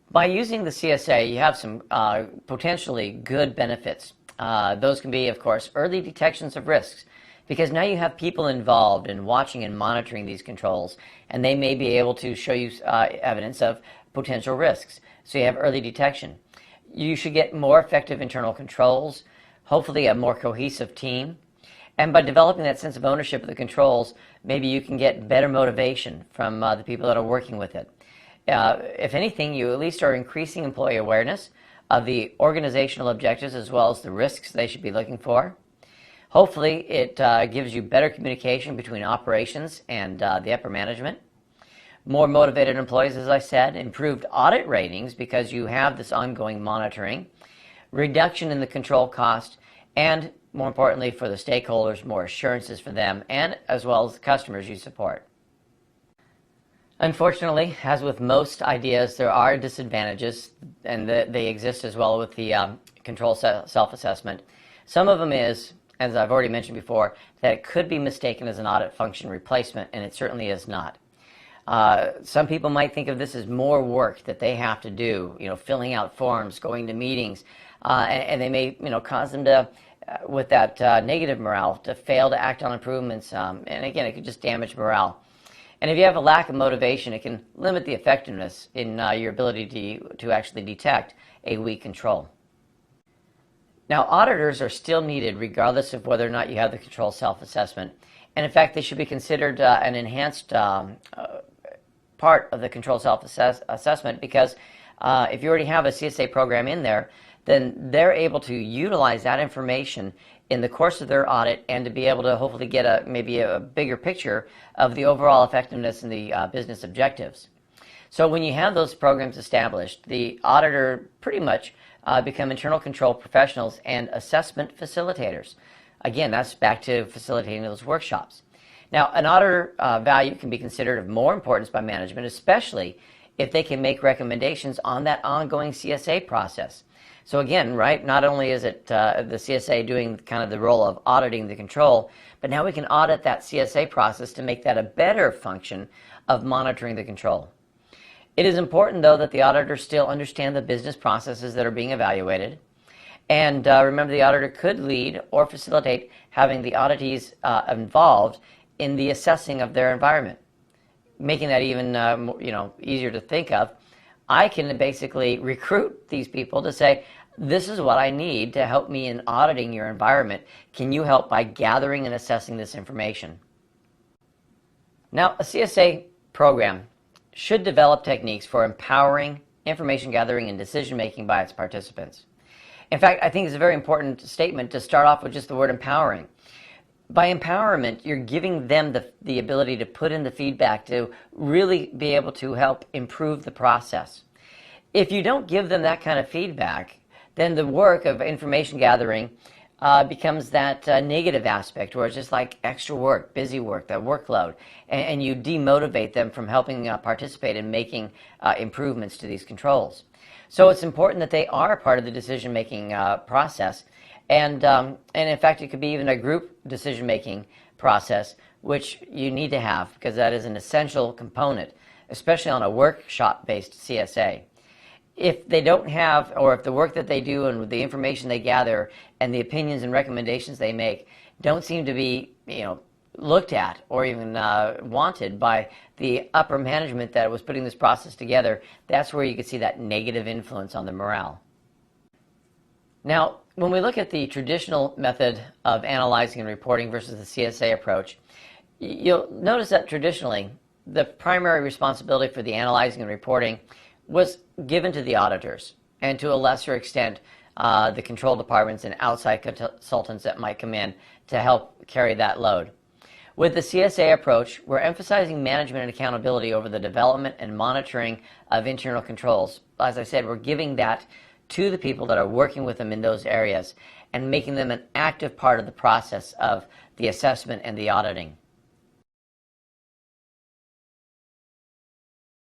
By using the CSA, you have some potentially good benefits. Those can be, of course, early detections of risks, because now you have people involved in watching and monitoring these controls, and they may be able to show you evidence of potential risks. So you have early detection. You should get more effective internal controls, hopefully a more cohesive team. And by developing that sense of ownership of the controls, maybe you can get better motivation from the people that are working with it. If anything, you at least are increasing employee awareness of the organizational objectives as well as the risks they should be looking for. Hopefully, it gives you better communication between operations and the upper management. More motivated employees, as I said, improved audit ratings because you have this ongoing monitoring, reduction in the control cost, and more importantly for the stakeholders, more assurances for them and as well as the customers you support. Unfortunately, as with most ideas, there are disadvantages, and they exist as well with the control self-assessment. Some of them is, as I've already mentioned before, that it could be mistaken as an audit function replacement, and it certainly is not. Some people might think of this as more work that they have to do, filling out forms, going to meetings, and they may, cause them to, with that negative morale, to fail to act on improvements, and again, it could just damage morale. And if you have a lack of motivation, it can limit the effectiveness in your ability to actually detect a weak control. Now, auditors are still needed regardless of whether or not you have the control self-assessment. And in fact, they should be considered an enhanced part of the control self-assessment because if you already have a CSA program in there, then they're able to utilize that information in the course of their audit and to be able to hopefully get maybe a bigger picture of the overall effectiveness and the business objectives. So when you have those programs established, the auditor pretty much become internal control professionals and assessment facilitators. Again, that's back to facilitating those workshops. Now, an auditor value can be considered of more importance by management, especially if they can make recommendations on that ongoing CSA process. So again, right, not only is it the CSA doing kind of the role of auditing the control, but now we can audit that CSA process to make that a better function of monitoring the control. It is important, though, that the auditors still understand the business processes that are being evaluated. And remember, the auditor could lead or facilitate having the auditees involved in the assessing of their environment, making that even easier to think of. I can basically recruit these people to say, this is what I need to help me in auditing your environment. Can you help by gathering and assessing this information? Now, a CSA program should develop techniques for empowering information gathering and decision making by its participants. In fact, I think it's a very important statement to start off with just the word empowering. By empowerment, you're giving them the ability to put in the feedback to really be able to help improve the process. If you don't give them that kind of feedback, then the work of information gathering becomes that negative aspect where it's just like extra work, busy work, that workload, and you demotivate them from helping participate in making improvements to these controls. So it's important that they are part of the decision-making process. And in fact, it could be even a group decision-making process, which you need to have because that is an essential component, especially on a workshop-based CSA. If they don't have, or if the work that they do and the information they gather and the opinions and recommendations they make don't seem to be, looked at or even wanted by the upper management that was putting this process together, that's where you could see that negative influence on the morale. Now, when we look at the traditional method of analyzing and reporting versus the CSA approach, you'll notice that traditionally, the primary responsibility for the analyzing and reporting was given to the auditors, and to a lesser extent, the control departments and outside consultants that might come in to help carry that load. With the CSA approach, we're emphasizing management and accountability over the development and monitoring of internal controls. As I said, we're giving that to the people that are working with them in those areas and making them an active part of the process of the assessment and the auditing.